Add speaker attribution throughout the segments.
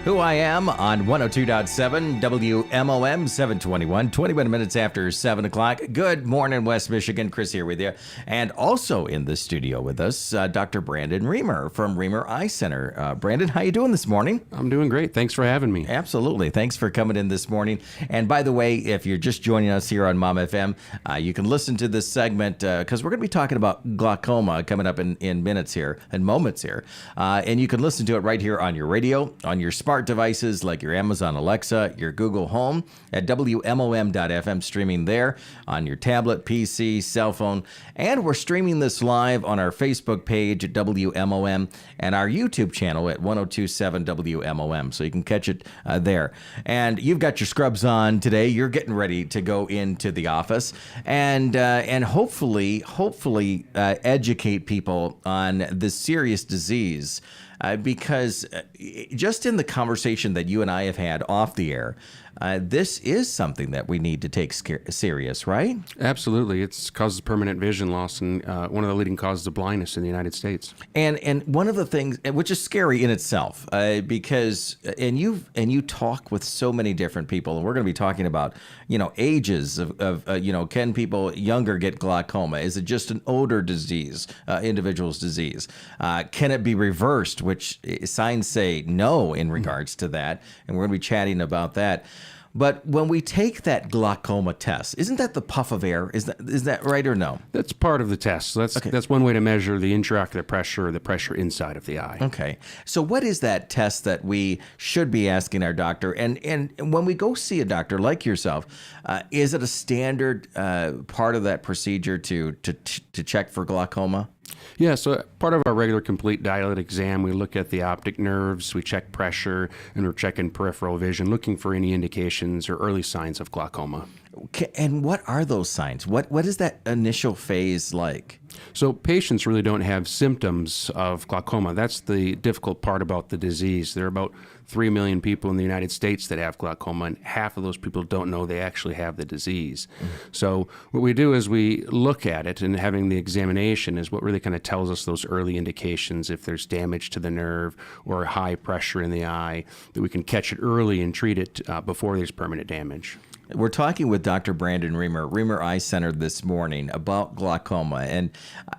Speaker 1: Who I Am on 102.7 WMOM 721, 21 minutes after 7 o'clock. Good morning, West Michigan. Chris here with you. And also in the studio with us, Dr. Brandon Riemer from Riemer Eye Center. Brandon, how you doing this morning?
Speaker 2: I'm doing great. Thanks for having me.
Speaker 1: Absolutely. Thanks for coming in this morning. And by the way, if you're just joining us here on Mom FM, you can listen to this segment because we're going to be talking about glaucoma coming up in minutes here and moments here. And you can listen to it right here on your radio, on your smart devices like your Amazon Alexa, your Google Home, at WMOM.FM, streaming there on your tablet, PC, cell phone. And we're streaming this live on our Facebook page at WMOM and our YouTube channel at 1027 WMOM. So you can catch it there. And you've got your scrubs on today. You're getting ready to go into the office and hopefully educate people on this serious disease. Because just in the conversation that you and I have had off the air, this is something that we need to take serious, right?
Speaker 2: Absolutely. It causes permanent vision loss and one of the leading causes of blindness in the United States.
Speaker 1: And one of the things, which is scary in itself, because you talk with so many different people, and we're going to be talking about ages of can people younger get glaucoma? Is it just an older disease, individual's disease? Can it be reversed? Which signs say no in regards to that, and we're going to be chatting about that. But when we take that glaucoma test, isn't that the puff of air? Is that right or no?
Speaker 2: That's part of the test. So that's one way to measure the intraocular pressure or the pressure inside of the eye.
Speaker 1: Okay. So what is that test that we should be asking our doctor? And when we go see a doctor like yourself, is it a standard part of that procedure to check for glaucoma?
Speaker 2: Yeah, so part of our regular complete dilated exam, we look at the optic nerves, we check pressure, and we're checking peripheral vision, looking for any indications or early signs of glaucoma.
Speaker 1: Okay, and what are those signs? What is that initial phase like?
Speaker 2: So patients really don't have symptoms of glaucoma. That's the difficult part about the disease. There are about 3 million people in the United States that have glaucoma, and half of those people don't know they actually have the disease. So what we do is we look at it, and having the examination is what really kind of tells us those early indications if there's damage to the nerve or high pressure in the eye, that we can catch it early and treat it before there's permanent damage.
Speaker 1: We're talking with Dr. Brandon Riemer, Riemer Eye Center this morning about glaucoma. And,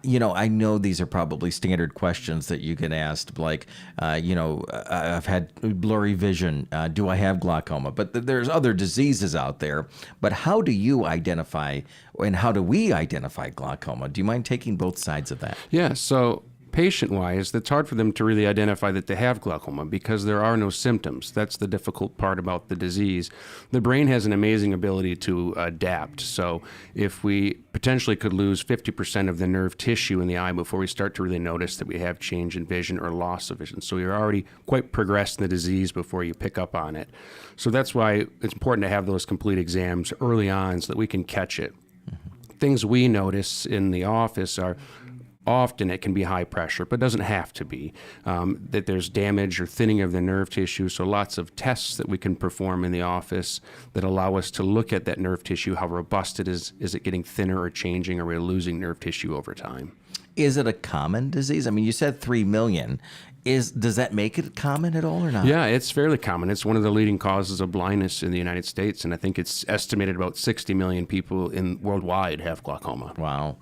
Speaker 1: I know these are probably standard questions that you get asked, like, I've had blurry vision. Do I have glaucoma? But there's other diseases out there. But how do you identify, and how do we identify glaucoma? Do you mind taking both sides of that?
Speaker 2: Yeah, so patient-wise, it's hard for them to really identify that they have glaucoma because there are no symptoms. That's the difficult part about the disease. The brain has an amazing ability to adapt. So if we potentially could lose 50% of the nerve tissue in the eye before we start to really notice that we have change in vision or loss of vision. So you're already quite progressed in the disease before you pick up on it. So that's why it's important to have those complete exams early on so that we can catch it. Things we notice in the office are often it can be high pressure, but doesn't have to be. That there's damage or thinning of the nerve tissue, so lots of tests that we can perform in the office that allow us to look at that nerve tissue, how robust it is it getting thinner or changing, or are we losing nerve tissue over time?
Speaker 1: Is it a common disease? I mean, you said 3 million. Does that make it common at all or not?
Speaker 2: Yeah, it's fairly common. It's one of the leading causes of blindness in the United States, and I think it's estimated about 60 million people worldwide have glaucoma.
Speaker 1: Wow.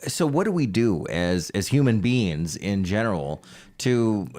Speaker 1: So what do we do as human beings in general can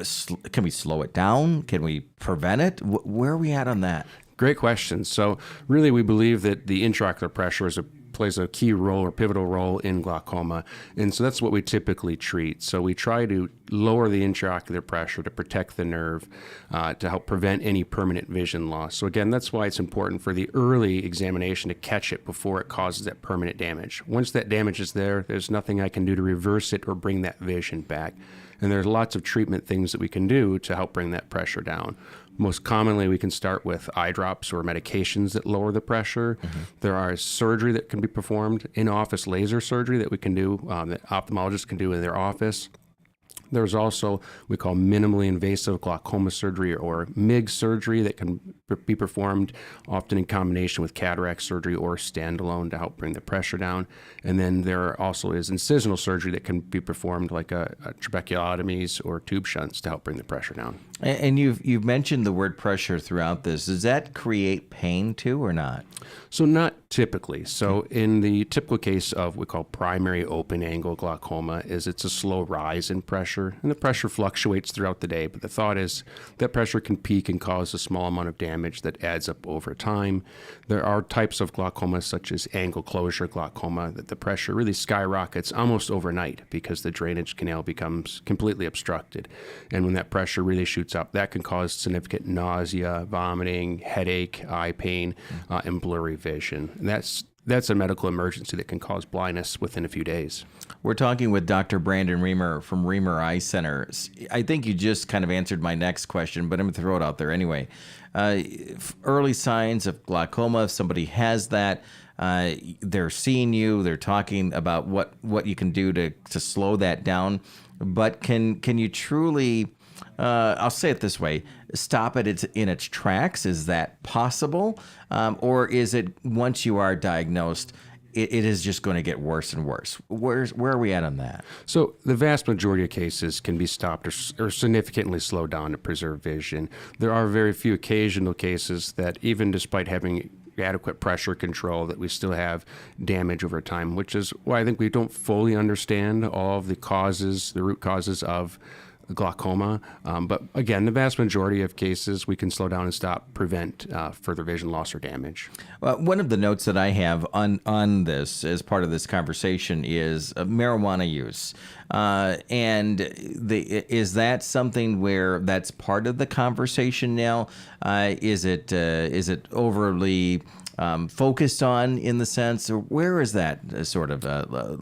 Speaker 1: we slow it down? Can we prevent it? Where are we at on that?
Speaker 2: Great question. So really we believe that the intraocular pressure plays a key role or pivotal role in glaucoma. And so that's what we typically treat. So we try to lower the intraocular pressure to protect the nerve to help prevent any permanent vision loss. So again, that's why it's important for the early examination to catch it before it causes that permanent damage. Once that damage is there, there's nothing I can do to reverse it or bring that vision back. And there's lots of treatment things that we can do to help bring that pressure down. Most commonly, we can start with eye drops or medications that lower the pressure. There are surgery that can be performed, in-office laser surgery that we can do, that ophthalmologists can do in their office. There's also we call minimally invasive glaucoma surgery, or MIG surgery, that can be performed often in combination with cataract surgery or standalone to help bring the pressure down. And then there also is incisional surgery that can be performed, like a trabeculotomies or tube shunts, to help bring the pressure down.
Speaker 1: And you've mentioned the word pressure throughout this. Does that create pain too, or not?
Speaker 2: So not typically. So in the typical case of what we call primary open angle glaucoma, is it's a slow rise in pressure, and the pressure fluctuates throughout the day. But the thought is that pressure can peak and cause a small amount of damage that adds up over time. There are types of glaucoma, such as angle closure glaucoma, that the pressure really skyrockets almost overnight because the drainage canal becomes completely obstructed. And when that pressure really shoots up, that can cause significant nausea, vomiting, headache, eye pain, and blurry vision. And that's a medical emergency that can cause blindness within a few days.
Speaker 1: We're talking with Dr. Brandon Riemer from Riemer Eye Center. I think you just kind of answered my next question, but I'm going to throw it out there anyway. Early signs of glaucoma, if somebody has that, they're seeing you, they're talking about what you can do to slow that down. But can you truly, I'll say it this way, stop it in its tracks? Is that possible? Or is it, once you are diagnosed, it is just going to get worse and worse? Where are we at on that?
Speaker 2: So the vast majority of cases can be stopped or significantly slowed down to preserve vision. There are very few occasional cases that, even despite having adequate pressure control, that we still have damage over time, which is why I think we don't fully understand all of the root causes of glaucoma. But again, the vast majority of cases we can slow down and stop, prevent further vision loss or damage.
Speaker 1: Well, one of the notes that I have on this as part of this conversation is marijuana use. Is that something where that's part of the conversation now? Is it overly focused on, in the sense, or where is that sort of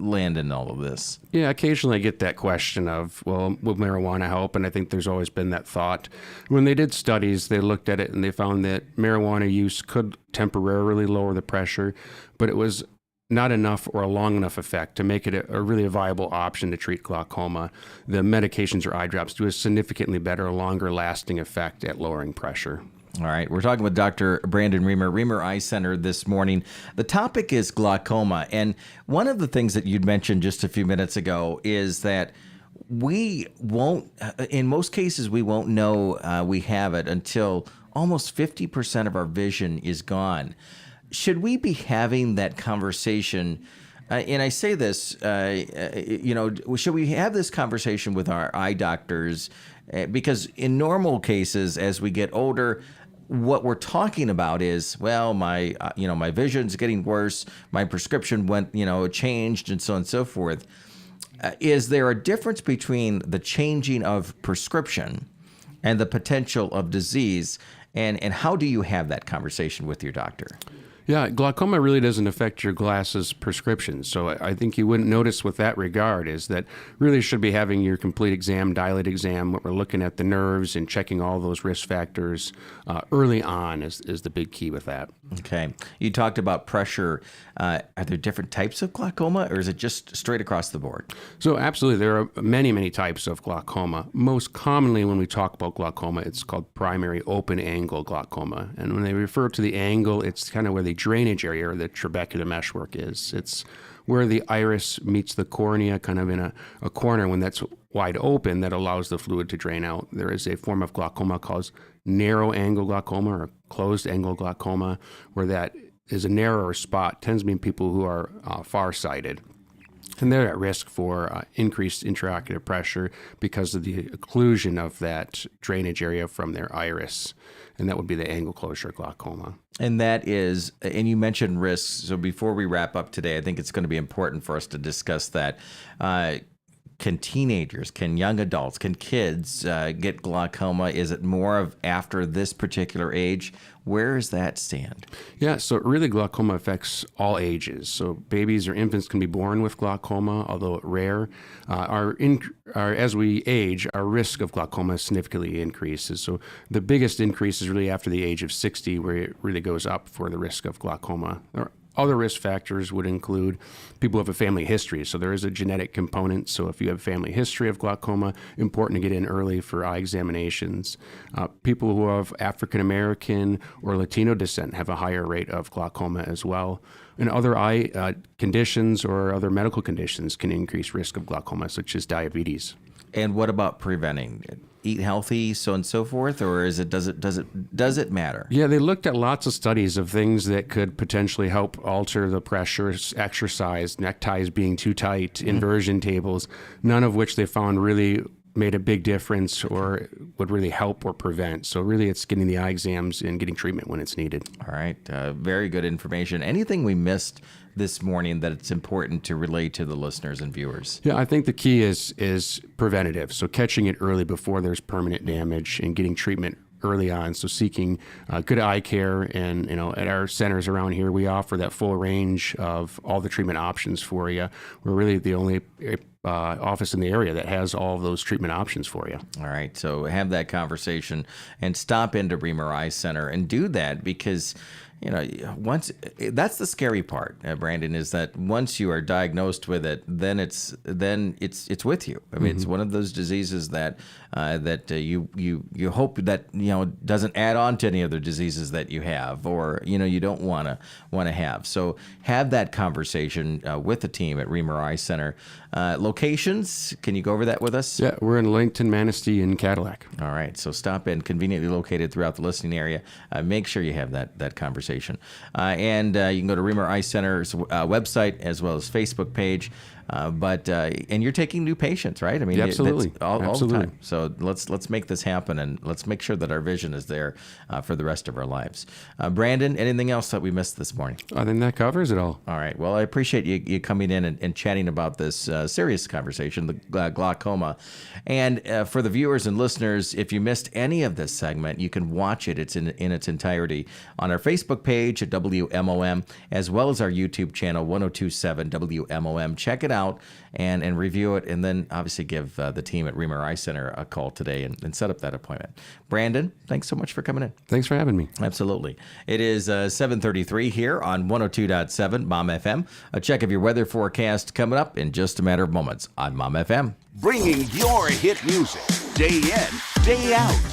Speaker 1: land in all of this?
Speaker 2: Yeah, occasionally I get that question of, well, will marijuana help? And I think there's always been that thought. When they did studies, they looked at it and they found that marijuana use could temporarily lower the pressure, but it was not enough or a long enough effect to make it a really viable option to treat glaucoma. The medications or eye drops do a significantly better, longer lasting effect at lowering pressure.
Speaker 1: All right, we're talking with Dr. Brandon Riemer, Riemer Eye Center, this morning. The topic is glaucoma, and one of the things that you'd mentioned just a few minutes ago is that we won't, in most cases, we won't know we have it until almost 50% of our vision is gone. Should we be having that conversation? And I say this, should we have this conversation with our eye doctors? Because in normal cases, as we get older, what we're talking about is, well, my vision's getting worse, my prescription changed, and so on and so forth. Is there a difference between the changing of prescription and the potential of disease? And how do you have that conversation with your doctor?
Speaker 2: Yeah, glaucoma really doesn't affect your glasses prescription. So I think you wouldn't notice with that regard is that really should be having your complete exam, dilate exam, where we're looking at the nerves and checking all those risk factors early on is the big key with that.
Speaker 1: Okay. You talked about pressure. Are there different types of glaucoma, or is it just straight across the board?
Speaker 2: So absolutely, there are many, many types of glaucoma. Most commonly when we talk about glaucoma, it's called primary open angle glaucoma. And when they refer to the angle, it's kind of where the drainage area or the trabecular meshwork is. It's where the iris meets the cornea, kind of in a corner. When that's wide open, that allows the fluid to drain out. There is a form of glaucoma called narrow angle glaucoma or closed angle glaucoma, where that is a narrower spot. Tends to be in people who are farsighted. And they're at risk for increased intraocular pressure because of the occlusion of that drainage area from their iris. And that would be the angle closure glaucoma.
Speaker 1: And that is, and you mentioned risks. So before we wrap up today, I think it's going to be important for us to discuss that. Can teenagers, can young adults, can kids get glaucoma? Is it more of after this particular age? Where does that stand?
Speaker 2: Yeah, so really glaucoma affects all ages. So babies or infants can be born with glaucoma, although rare. As we age, our risk of glaucoma significantly increases. So the biggest increase is really after the age of 60, where it really goes up for the risk of glaucoma. Other risk factors would include people who have a family history. So there is a genetic component. So if you have a family history of glaucoma, important to get in early for eye examinations. People who have African American or Latino descent have a higher rate of glaucoma as well. And other eye conditions or other medical conditions can increase risk of glaucoma, such as diabetes.
Speaker 1: And what about preventing? Eat healthy, so on and so forth, or does it matter?
Speaker 2: Yeah, they looked at lots of studies of things that could potentially help alter the pressure, exercise, neckties being too tight, inversion tables, none of which they found really made a big difference or would really help or prevent. So really it's getting the eye exams and getting treatment when it's needed.
Speaker 1: All right. Very good information. Anything we missed this morning that it's important to relay to the listeners and viewers?
Speaker 2: Yeah, I think the key is preventative. So catching it early before there's permanent damage and getting treatment early on. So seeking good eye care, and at our centers around here, we offer that full range of all the treatment options for you. We're really the only office in the area that has all of those treatment options for you.
Speaker 1: All right, so have that conversation and stop into Riemer Eye Center and do that, because once that's the scary part, Brandon, is that once you are diagnosed with it, then it's with you. I mean, it's one of those diseases that you hope that doesn't add on to any other diseases that you have, or you don't want to have. So have that conversation with the team at Riemer Eye Center. Locations, can you go over that with us?
Speaker 2: Yeah, we're in Langton, Manistee, and Cadillac.
Speaker 1: All right, so stop in, conveniently located throughout the listening area. Make sure you have that conversation. And you can go to Riemer Eye Center's website as well as Facebook page. And you're taking new patients, right? I mean,
Speaker 2: absolutely,
Speaker 1: all
Speaker 2: absolutely.
Speaker 1: the time. So let's make this happen, and let's make sure that our vision is there for the rest of our lives. Brandon, anything else that we missed this morning?
Speaker 2: I think that covers it all.
Speaker 1: All right. Well, I appreciate you coming in and chatting about this serious conversation, the glaucoma. And for the viewers and listeners, if you missed any of this segment, you can watch it. It's in its entirety on our Facebook page at WMOM, as well as our YouTube channel, 1027 WMOM. Check it out and review it, and then obviously give the team at Riemer Eye Center a call today and set up that appointment. Brandon, thanks so much for coming in.
Speaker 2: Thanks for having me.
Speaker 1: Absolutely. It is 7:33 here on 102.7 Mom FM. A check of your weather forecast coming up in just a matter of moments on Mom FM.
Speaker 3: Bringing your hit music day in, day out.